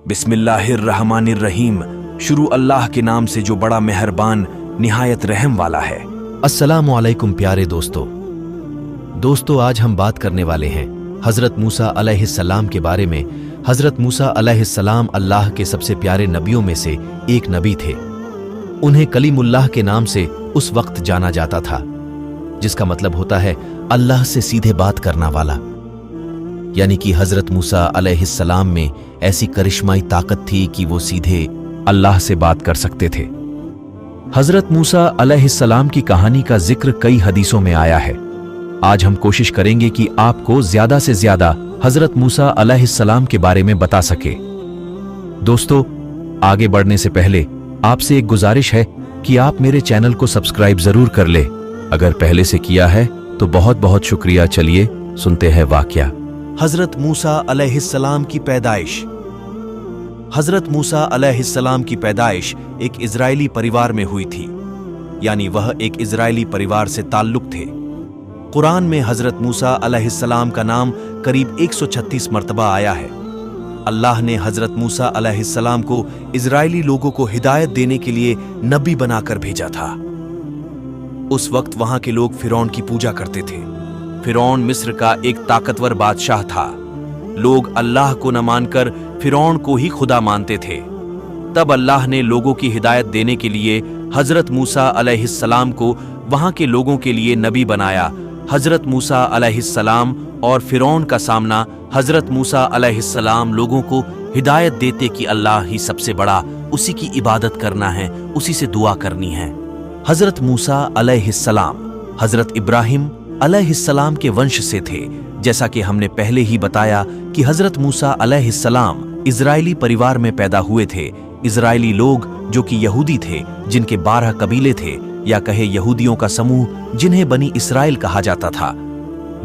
बिस्मिल्लाहिर्रहमानिर्रहीम। शुरू अल्लाह के नाम से जो बड़ा मेहरबान निहायत रहम वाला है। अस्सलामु अलैकुम प्यारे दोस्तों, आज हम बात करने वाले हैं हज़रत मूसा अलैहिस्सलाम के बारे में। हज़रत मूसा अलैहिस्सलाम अल्लाह के सबसे प्यारे नबियों में से एक नबी थे। उन्हें कलीमुल्लाह के नाम से उस वक्त जाना जाता था, जिसका मतलब होता है अल्लाह से सीधे बात करना वाला। यानी कि हज़रत मूसा अलैहिस्सलाम में ऐसी करिश्माई ताकत थी कि वो सीधे अल्लाह से बात कर सकते थे। हज़रत मूसा अलैहिस्सलाम की कहानी का जिक्र कई हदीसों में आया है। आज हम कोशिश करेंगे कि आपको ज्यादा से ज्यादा हज़रत मूसा अलैहिस्सलाम के बारे में बता सके। दोस्तों, आगे बढ़ने से पहले आपसे एक गुजारिश है कि आप मेरे चैनल को सब्सक्राइब जरूर कर ले। अगर पहले से किया है तो बहुत बहुत शुक्रिया। चलिए सुनते हैं वाकया। हज़रत मूसा अलैहिस्सलाम की पैदाइश। हज़रत मूसा अलैहिस्सलाम की पैदाइश एक इजरायली परिवार में हुई थी, यानी वह एक इजरायली परिवार से ताल्लुक थे। कुरान में हज़रत मूसा अलैहिस्सलाम का नाम करीब 136 मर्तबा आया है। अल्लाह ने हज़रत मूसा अलैहिस्सलाम को इजरायली लोगों को हिदायत देने के लिए नबी बनाकर भेजा था। उस वक्त वहां के लोग फिरौन की पूजा करते थे। फिरौन मिस्र का एक ताकतवर बादशाह था। लोग अल्लाह को न मानकर फिरौन को ही खुदा मानते थे। तब अल्लाह ने लोगों की हिदायत देने के लिए हज़रत मूसा अलैहिस्सलाम को वहां के लोगों के लिए नबी बनाया। हज़रत मूसा अलैहिस्सलाम और फिरौन का सामना। हज़रत मूसा अलैहिस्सलाम लोगों को हिदायत देते कि अल्लाह ही सबसे बड़ा, उसी की इबादत करना है, उसी से दुआ करनी है। हज़रत मूसा अलैहिस्सलाम हज़रत इब्राहिम अलैहिस्सलाम के वंश से थे। जैसा कि हमने पहले ही बताया कि हज़रत मूसा अलैहिस्सलाम इजरायली परिवार में पैदा हुए थे। इजरायली लोग जो कि यहूदी थे, जिनके 12 कबीले थे, या कहे यहूदियों का समूह, जिन्हें बनी इसराइल कहा जाता था।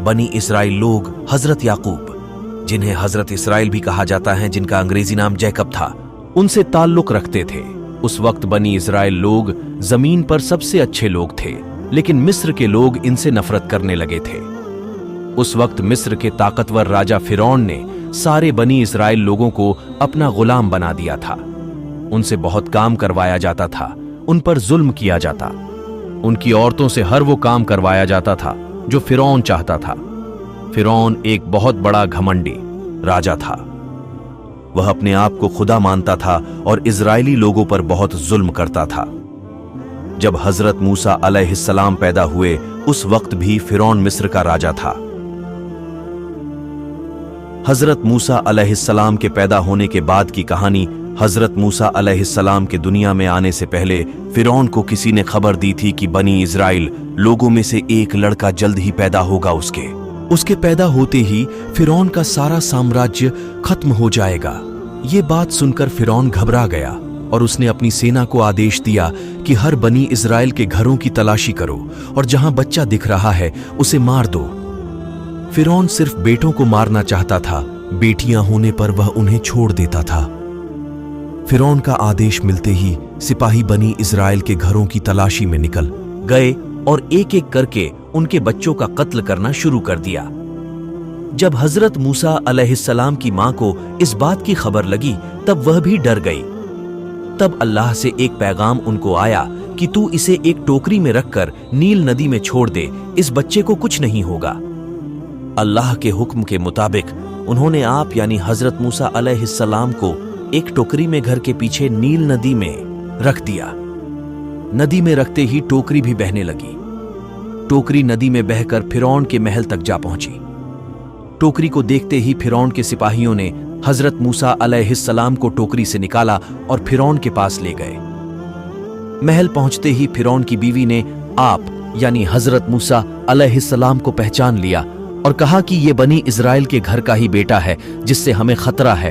बनी इसराइल लोग हज़रत याकूब, जिन्हें हज़रत इसराइल भी कहा जाता है, जिनका अंग्रेजी नाम जैकब था, उनसे ताल्लुक रखते थे। उस वक्त बनी इसराइल लोग जमीन पर सबसे अच्छे लोग थे, लेकिन मिस्र के लोग इनसे नफरत करने लगे थे। उस वक्त मिस्र के ताकतवर राजा फिरौन ने सारे बनी इसराइल लोगों को अपना गुलाम बना दिया था। उनसे बहुत काम करवाया जाता था, उन पर जुल्म किया जाता, उनकी औरतों से हर वो काम करवाया जाता था जो फिरौन चाहता था। फिरौन एक बहुत बड़ा घमंडी राजा था। वह अपने आप को खुदा मानता था और इजरायली लोगों पर बहुत जुल्म करता था। जब हज़रत मूसा अलैहिस्सलाम पैदा हुए, उस वक्त भी फिरौन मिस्र का राजा था। हज़रत मूसा अलैहिस्सलाम के पैदा होने के बाद की कहानी। हज़रत मूसा अलैहिस्सलाम के दुनिया में आने से पहले फिरौन को किसी ने खबर दी थी कि बनी इजराइल लोगों में से एक लड़का जल्द ही पैदा होगा। उसके पैदा होते ही फिरौन का सारा साम्राज्य खत्म हो जाएगा। ये बात सुनकर फिरौन घबरा गया और उसने अपनी सेना को आदेश दिया कि हर बनी इजराइल के घरों की तलाशी करो और जहां बच्चा दिख रहा है उसे मार दो। फिरौन सिर्फ बेटों को मारना चाहता था, बेटियां होने पर वह उन्हें छोड़ देता था। फिरौन का आदेश मिलते ही सिपाही बनी इजराइल के घरों की तलाशी में निकल गए और एक एक करके उनके बच्चों का कत्ल करना शुरू कर दिया। जब हज़रत मूसा अलैहिस्सलाम की मां को इस बात की खबर लगी, तब वह भी डर गई। तब अल्लाह से एक पैगाम उनको आया कि तू इसे एक टोकरी में रखकर नील नदी में छोड़ दे, इस बच्चे को कुछ नहीं होगा। अल्लाह के हुक्म के मुताबिक उन्होंने आप यानी हज़रत मूसा अलैहिस्सलाम को एक टोकरी में घर के पीछे नील नदी में रख दिया। नदी में रखते ही टोकरी भी बहने लगी। टोकरी नदी में बहकर फिरौन के महल तक जा पहुंची। टोकरी को देखते ही फिरौन के सिपाहियों ने हज़रत मूसा अलैहिस्सलाम को टोकरी से निकाला और फिरौन के पास ले गए। महल पहुंचते ही फिरौन की बीवी ने आप यानी हज़रत मूसा अलैहिस्सलाम को पहचान लिया और कहा कि ये बनी इजराइल के घर का ही बेटा है, जिससे हमें खतरा है।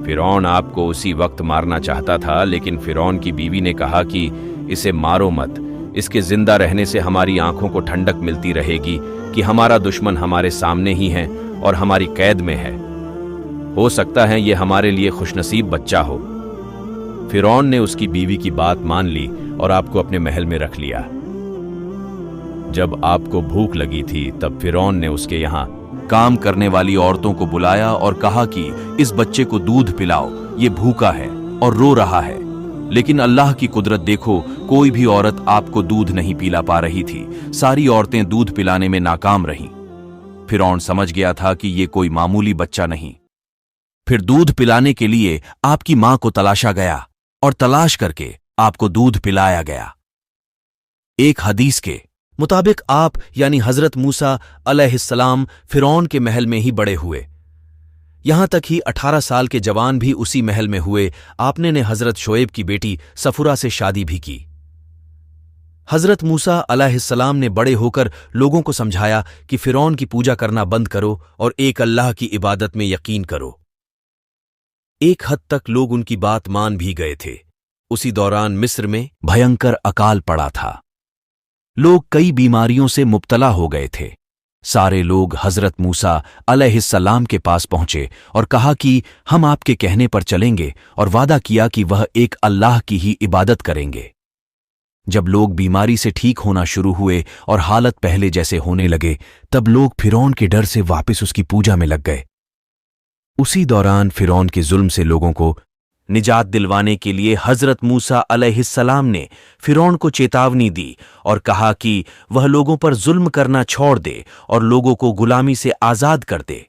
फिरौन आपको उसी वक्त मारना चाहता था, लेकिन फिरौन की बीवी ने कहा कि इसे मारो मत, इसके जिंदा रहने से हमारी आंखों को ठंडक मिलती रहेगी कि हमारा दुश्मन हमारे सामने ही है और हमारी कैद में है। हो सकता है ये हमारे लिए खुशनसीब बच्चा हो। फिरौन ने उसकी बीवी की बात मान ली और आपको अपने महल में रख लिया। जब आपको भूख लगी थी तब फिरौन ने उसके यहाँ काम करने वाली औरतों को बुलाया और कहा कि इस बच्चे को दूध पिलाओ, ये भूखा है और रो रहा है। लेकिन अल्लाह की कुदरत देखो, कोई भी औरत आपको दूध नहीं पिला पा रही थी। सारी औरतें दूध पिलाने में नाकाम रहीं। फिरौन समझ गया था कि ये कोई मामूली बच्चा नहीं। फिर दूध पिलाने के लिए आपकी मां को तलाशा गया और तलाश करके आपको दूध पिलाया गया। एक हदीस के मुताबिक आप यानी हजरत मूसा अलैहिस्सलाम फिरौन के महल में ही बड़े हुए। यहां तक ही 18 साल के जवान भी उसी महल में हुए। आपने ने हजरत शोएब की बेटी सफुरा से शादी भी की। हजरत मूसा अलैहिस्सलाम ने बड़े होकर लोगों को समझाया कि फिरौन की पूजा करना बंद करो और एक अल्लाह की इबादत में यकीन करो। एक हद तक लोग उनकी बात मान भी गए थे। उसी दौरान मिस्र में भयंकर अकाल पड़ा था। लोग कई बीमारियों से मुब्तला हो गए थे। सारे लोग हजरत मूसा अलैहिस्सलाम के पास पहुंचे और कहा कि हम आपके कहने पर चलेंगे, और वादा किया कि वह एक अल्लाह की ही इबादत करेंगे। जब लोग बीमारी से ठीक होना शुरू हुए और हालत पहले जैसे होने लगे, तब लोग फिरौन के डर से वापस उसकी पूजा में लग गए। उसी दौरान फिरौन के जुल्म से लोगों को निजात दिलवाने के लिए हजरत मूसा अलैहिस्सलाम ने फिरौन को चेतावनी दी और कहा कि वह लोगों पर जुल्म करना छोड़ दे और लोगों को गुलामी से आजाद कर दे।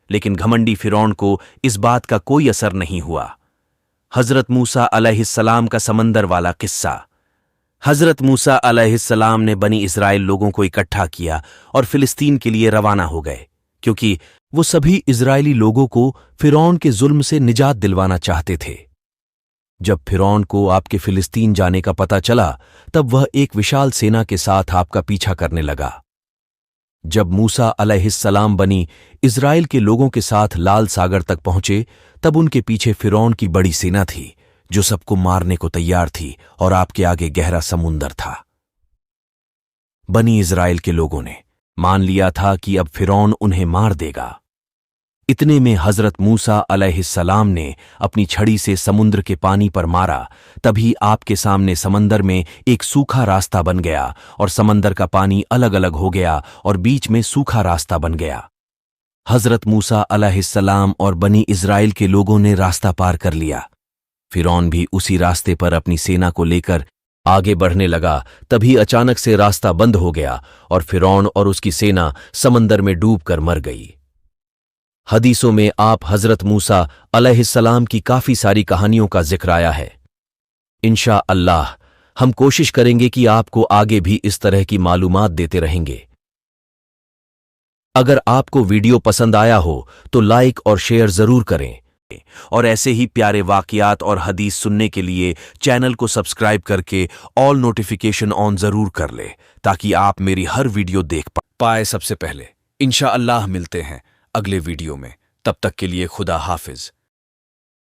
लेकिन घमंडी फिरौन को इस बात का कोई असर नहीं हुआ। हजरत मूसा अलैहिस्सलाम का समंदर वाला किस्सा। हजरत मूसा अलैहिस्सलाम ने बनी इस्राएल लोगों को इकट्ठा किया और फिलिस्तीन के लिए रवाना हो गए, क्योंकि वो सभी इजरायली लोगों को फिरौन के जुल्म से निजात दिलवाना चाहते थे। जब फिरौन को आपके फिलिस्तीन जाने का पता चला, तब वह एक विशाल सेना के साथ आपका पीछा करने लगा। जब मूसा अलैहिस्सलाम बनी इजराइल के लोगों के साथ लाल सागर तक पहुंचे, तब उनके पीछे फिरौन की बड़ी सेना थी जो सबको मारने को तैयार थी, और आपके आगे गहरा समुंदर था। बनी इजराइल के लोगों ने मान लिया था कि अब फिरौन उन्हें मार देगा। इतने में हजरत मूसा अलैहिस्सलाम ने अपनी छड़ी से समुद्र के पानी पर मारा। तभी आपके सामने समंदर में एक सूखा रास्ता बन गया और समंदर का पानी अलग अलग हो गया और बीच में सूखा रास्ता बन गया। हजरत मूसा अलैहिस्सलाम और बनी इजराइल के लोगों ने रास्ता पार कर लिया। फिरौन भी उसी रास्ते पर अपनी सेना को लेकर आगे बढ़ने लगा। तभी अचानक से रास्ता बंद हो गया और फिरौन और उसकी सेना समंदर में डूबकर मर गई। हदीसों में आप हजरत मूसा अलैहिस्सलाम की काफी सारी कहानियों का जिक्र आया है। इंशा अल्लाह हम कोशिश करेंगे कि आपको आगे भी इस तरह की मालूमात देते रहेंगे। अगर आपको वीडियो पसंद आया हो तो लाइक और शेयर जरूर करें, और ऐसे ही प्यारे वाक़ियात और हदीस सुनने के लिए चैनल को सब्सक्राइब करके ऑल नोटिफिकेशन ऑन जरूर कर ले, ताकि आप मेरी हर वीडियो देख पाए सबसे पहले। इंशा अल्लाह मिलते हैं अगले वीडियो में। तब तक के लिए खुदा हाफिज।